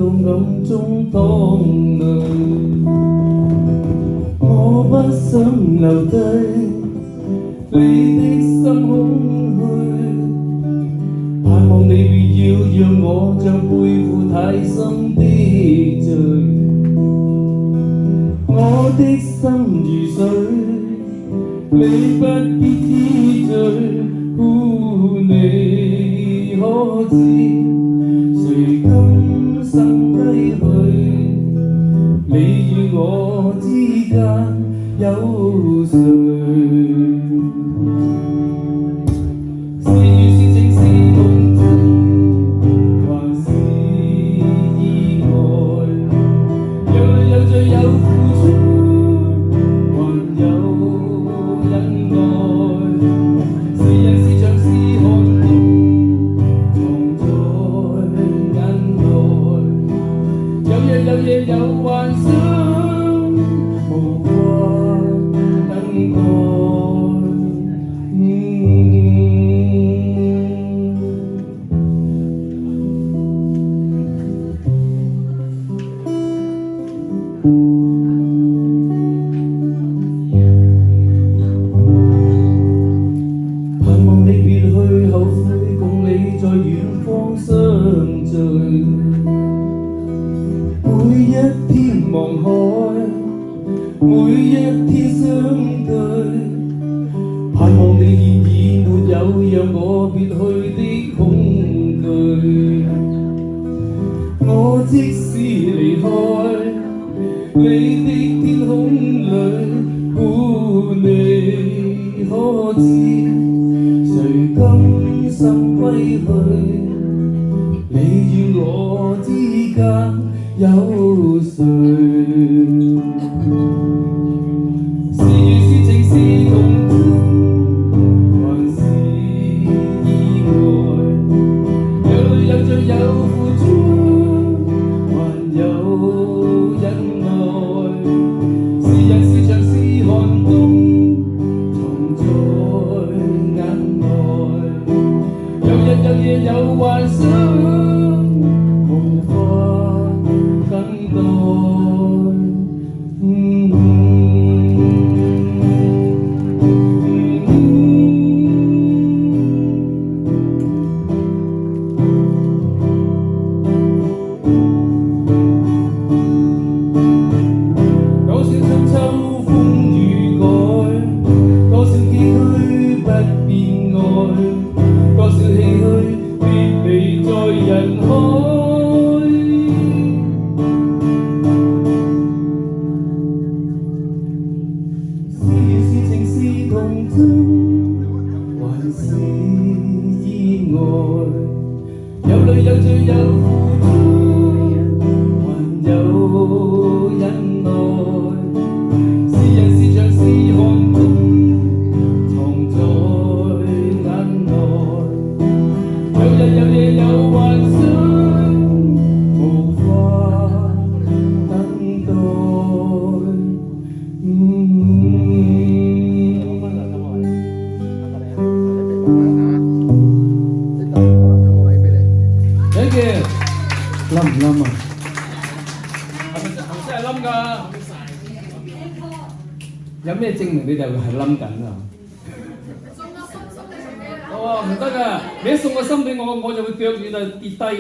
到暗中淌淚，我不想留低你的心空虛，盼望你別要讓我像背負太深的罪，我的心如水，你不必知罪，你可知誰今生歸去，你與我之間有誰？是緣是情是夢中，還是意外？有淚有罪有付出，還有忍耐。是人是牆是寒冬，藏在眼內。有夜有夜有幻想，無關等待。盼望你別去後悔，共你在遠方相聚。每一天望海，每一天相對，盼望你現已沒有讓我別去的恐懼。我即使離開你的天空裏，你可知誰今生歸去，你與我之間有誰？是緣是情是痛苦，還是意外？有淚有罪有付出，還有忍耐。是人是牆是寒冬，藏在眼內。有日有夜有幻想，無法等待。多少春秋風雨改，多少崎嶇不變愛，多少唏噓別離在人海。是緣是情是童真，還是意外？有淚有罪有付出，還有忍耐。是人是牆是寒冬，藏在眼內。有日有夜有幻想，無法等待。Thank you。冧唔冧啊？係咪真係冧㗎？有咩證明你哋係冧緊啊？哦，唔得㗎！你一送個心俾我，我就會腳軟啊跌低。